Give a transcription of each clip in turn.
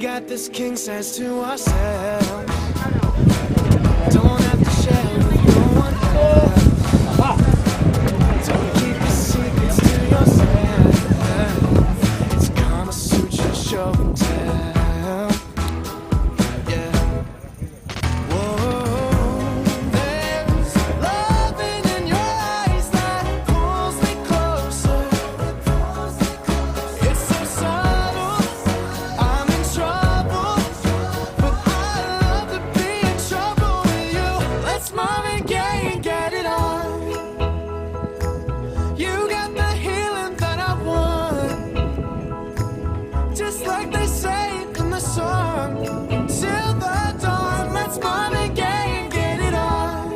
got this king size to ourselves. Don't have to share with no one else. Don't keep your secrets to yourself. It's Kama Sutra show and tell. Yeah. Whoa. There's loving in your eyes that pulls me closer. It's so subtle. I'm in trouble, but I love to be in trouble with you. Let's Marvin Gaye and get it on. You got the healing that I want, just like they say in the song. Till the dawn, let's Marvin Gaye and get it on.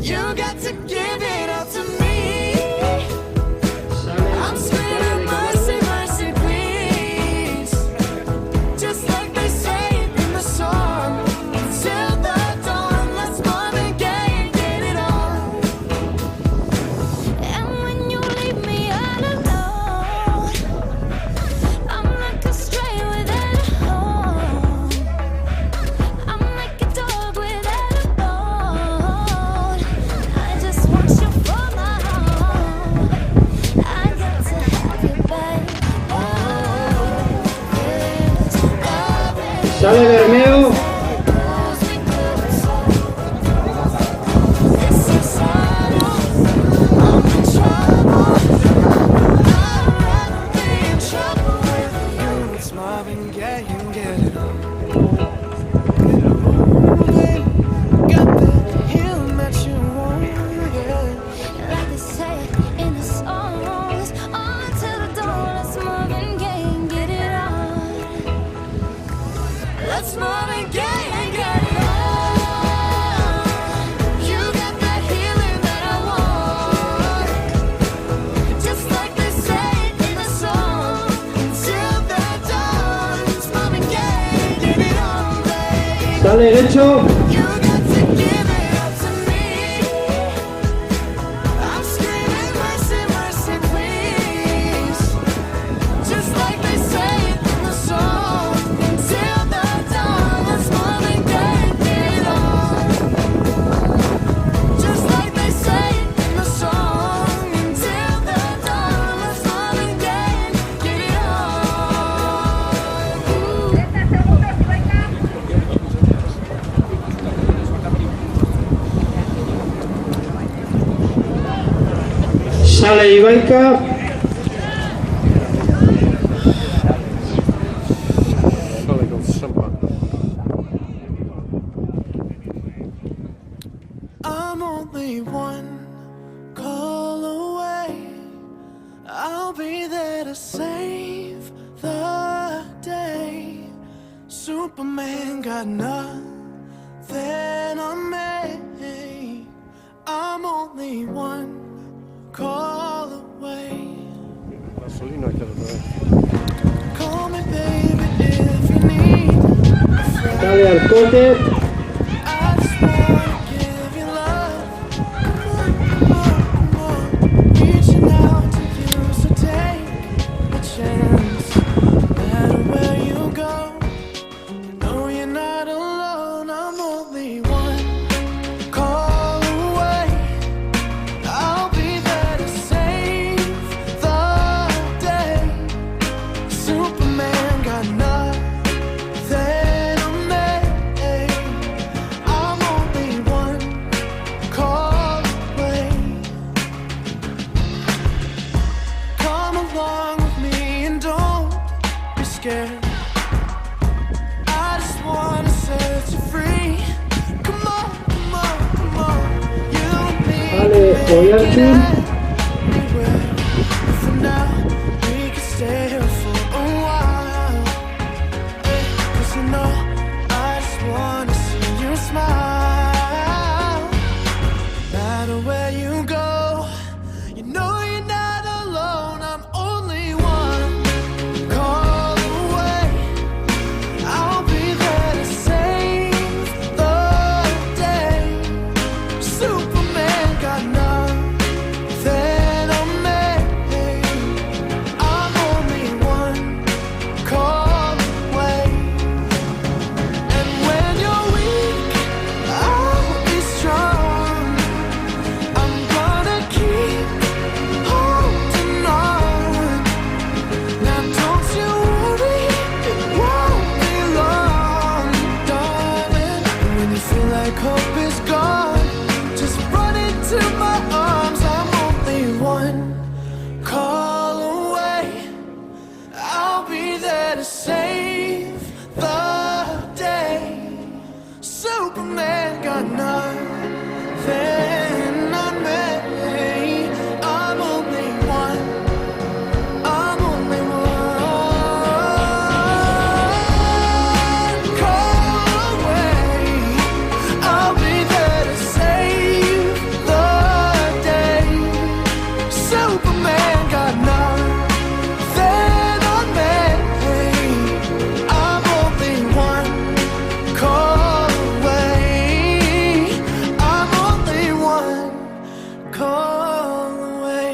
You got to give it up to me. I'm screaming mercy, mercy, please. Just like they say in the song. Till the dawn, let's Marvin Gaye and get it on. And when you leave me all alone, I'm like a stray without a home. I'm like a dog without a bone. I just want you for my home. I got to have you back. Oh, there's love Sale Bermeo. pulls me closer. It's so subtle. I'm in trouble. I'd rather be in trouble with you. It's Marvin Gaye and get it on. Got the healing that you want, yeah. Like they say in the songs, on till the dawn, let's Marvin Gaye and get it on. Let's Marvin Gaye and get it on. You got the healing that I want, just like they say in the song. Till the dawn, it's Marvin Gaye and get it on, babe. Sale derecho. You got to give it up to me. I'm screaming mercy, mercy, please. Just like they say in the song. Till the dawn, let's Marvin Gaye and get it on. Just like they say in the song. Till the dawn, let's Marvin Gaye and get it on. Sale Ibaica. I'm only one call away. I'll be there to save the day. Superman got nothing on me. I'm only one call away. Call me, baby, if you need a friend. Sale Arcote. I just wanna give you love. Come on. Reaching out to you, so take a chance. No matter where you go, you know you're not alone. I'm only one call away. I'll be there to save the day. Superman got nothing on me. I'm only one call away. Come along with me and don't be scared. I just wanna set you free. Come on, come on, come on. You and me Sale can make it Oyarzun. anywhere. For now, we can stay here for a while. 'Cause you know, I just wanna see you smile. No matter where you go, you know you're not alone. I'm only one call away. I'll be there to save the day. Superman got nothing save the day. Superman got nothing on me. I'm only one. I'm only one call away. I'll be there to save the day. Superman got nothing on me. I'm only one call away. I'm only one call away.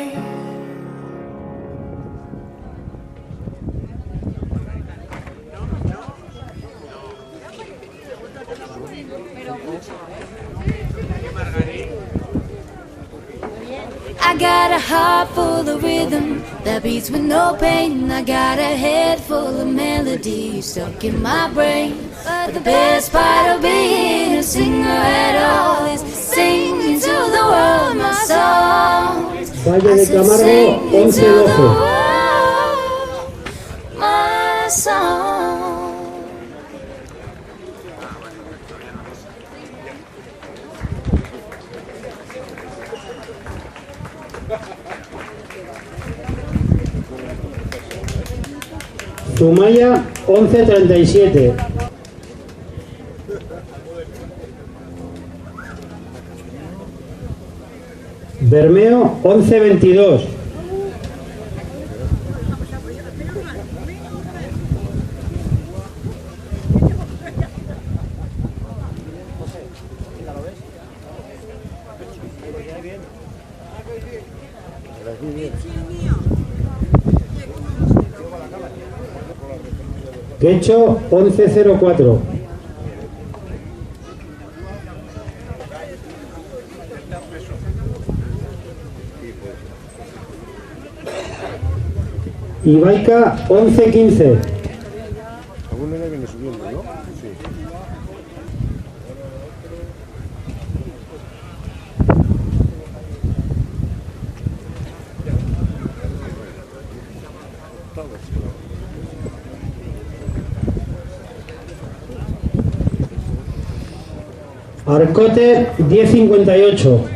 I got a heart full of rhythm that beats with no pain. I got a head full of melodies stuck in my brain. But the best part of being a singer at all is singing to the world my songs. Valle de I said Camargo, singing to 11-12. the world my song. Zumaya 11-37. Bermeo 11-22. Quecho 11-04. Ibaica 11-15. Alguno le viene subiendo, ¿no? Sí. Arcote 10-58.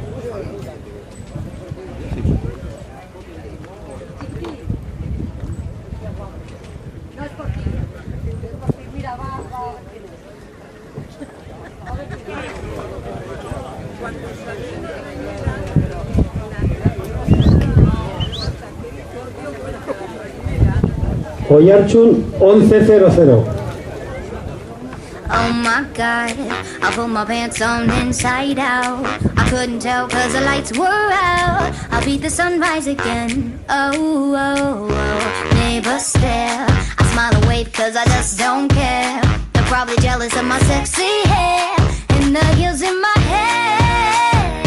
Oyarchun 11-00. Oh my god, I put my pants on inside out. I couldn't tell cause the lights were out. I'll beat the sunrise again. Oh, oh, oh. Neighbors stare. I smile and wave cause I just don't care. They're probably jealous of my sexy hair and the heels in my hair.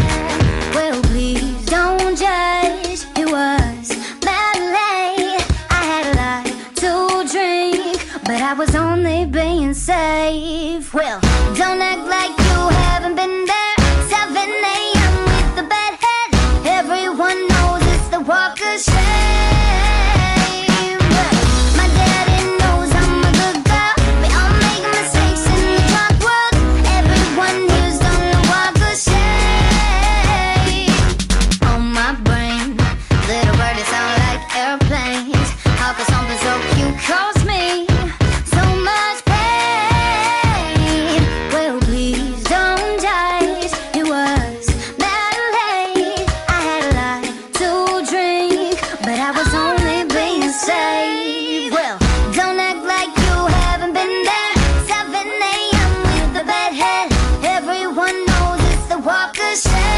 Well, please don't judge. It was ballet. I had a lot to drink, but I was only being safe. Well, don't act like you haven't been there. 7 a.m. with the bad head. Everyone knows it's the walk of shame. But my daddy knows I'm a good girl. We all make mistakes in the drunk world. Everyone here's gonna walk of shame. On my brain, little birdies sound like airplanes. How could something so cute cause me so much pain? Well, please don't judge. It was that late. I had a lot to drink, but I was only being safe. Well, don't act like you haven't been there. 7 a.m. with the bad head. Everyone knows it's the walk of shame.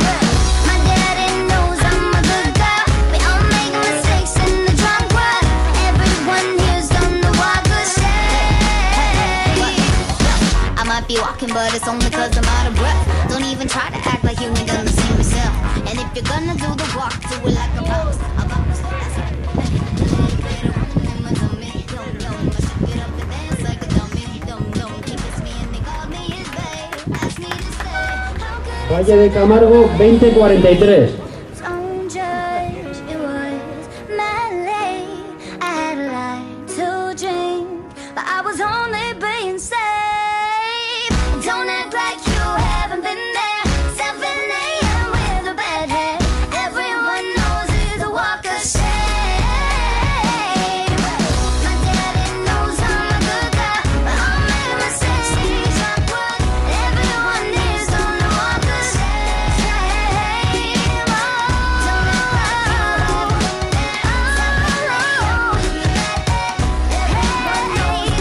But my daddy knows I'm a good girl. We all make mistakes in the drunk world. Everyone here's gonna walk of shame. I might be walking, but it's only cause I'm out of breath. Don't even try to act like you ain't gonna see yourself. And if you're gonna do the walk, do it like a boss. A boss, that's it. Valle de Camargo 20-43. Don't judge, it was my late. I had a lot but I was only being safe. Don't act like you haven't been there. 7 a.m. with a bad head. Everyone knows it's a walk of shame. My daddy knows I'm a good guy, but I'll make mistakes. He's not what everyone needs on the walk of shame. Don't act like you haven't been there.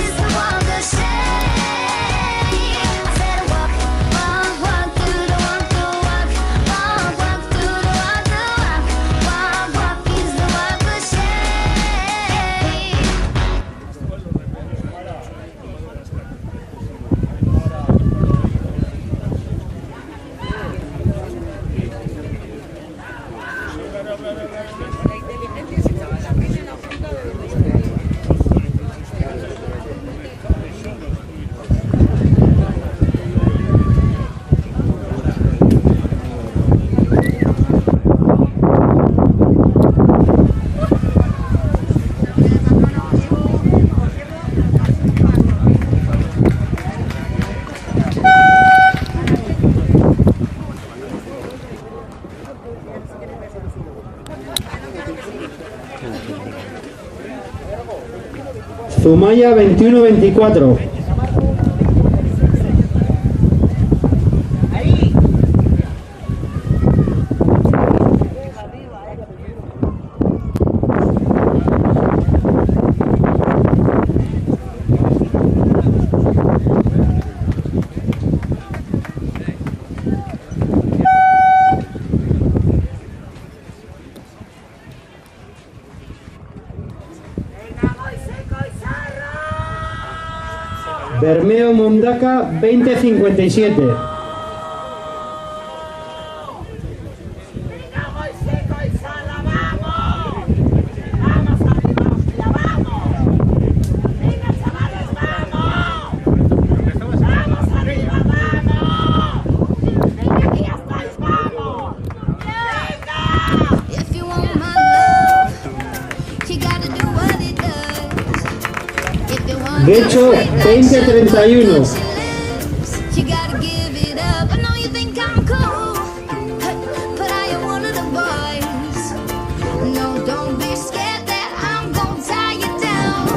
It's the walk of shame. I said walk, walk, walk through the walk, the walk, walk, walk through the walk, the walk, walk, walk is the walk of shame. Zumaya 21-24. Bermeo Mundaca 20-57. If you want my love, you gotta do what it does. If you want Guecho 20-31. you gotta give it up. I know you think I'm cool, but I am one of the boys. No, don't be scared that I'm gonna tie you down.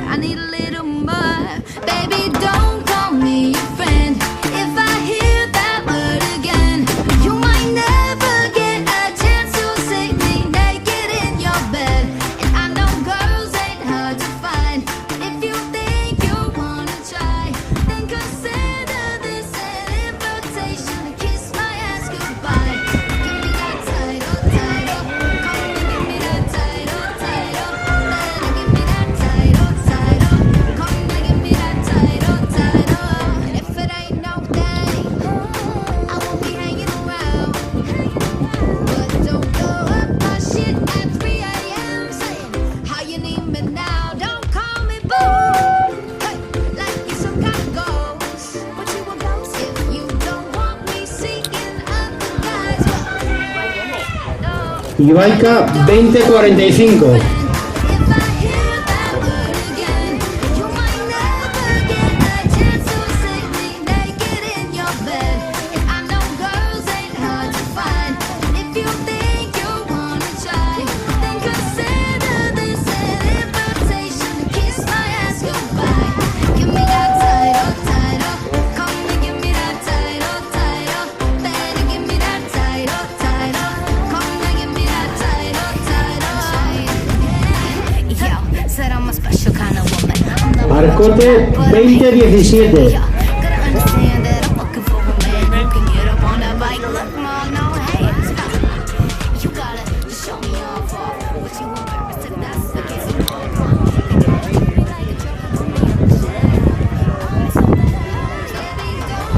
I need a little more, baby. Don't call me your friend. If I hear that word again, you might never get a chance to see me naked in your bed. And I know girls ain't hard to find, but if you think you wanna try, then consider this an invitation to kiss my ass goodbye. Give me that title, title. Come and give me that title, title. Better give me that title, title. Come and give me that title, title. And if it ain't no game, I won't be hanging around. But don't blow up my shit at 3 a.m. saying how you need me now. Don't call me boo. Hey, like you're some kind of ghost. What you a ghost if you don't want me seeking other guys? Ibaica 20-45. If I hear that word again, you might never get a chance to see me naked in your bed. And I know girls ain't hard to find, but if you think you wanna try, then consider this an invitation to kiss my ass goodbye. Give me that title, title. Come and give me that title, title. Better give me that title, title. Come and give me that title, title. Yo, said I'm a special kind of woman. I'm the one Arcote 20-17. Gotta understand that I'm looking for a man who can get up on that bike. Look, mom, no hands. You gotta just show me off. What you embarrassed if that's the case. You know, treat me like a joker, put me in the shade. I'm something else, baby, don't.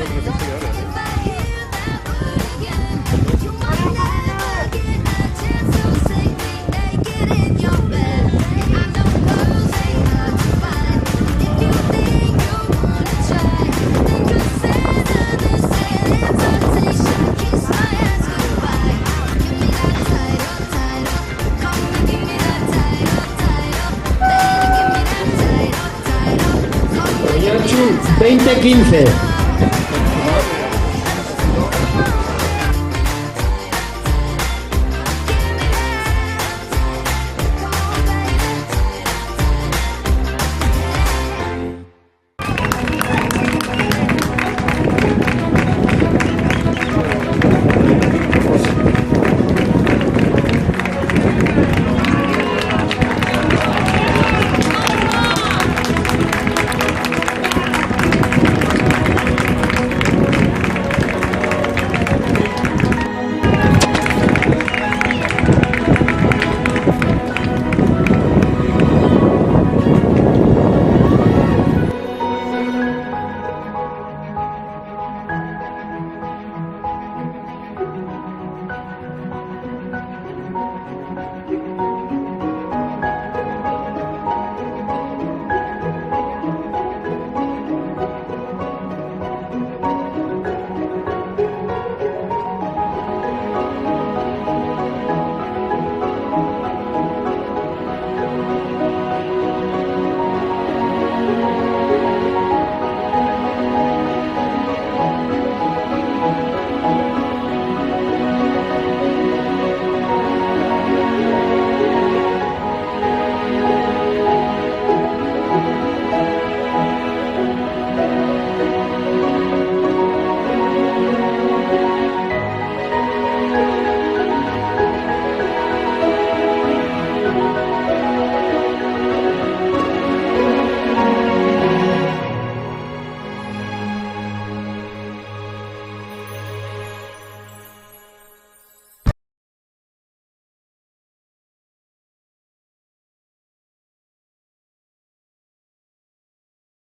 If I hear that word again, you might never get a chance to see me naked in your bed. And I know girls ain't hard to find. If you think you 2015.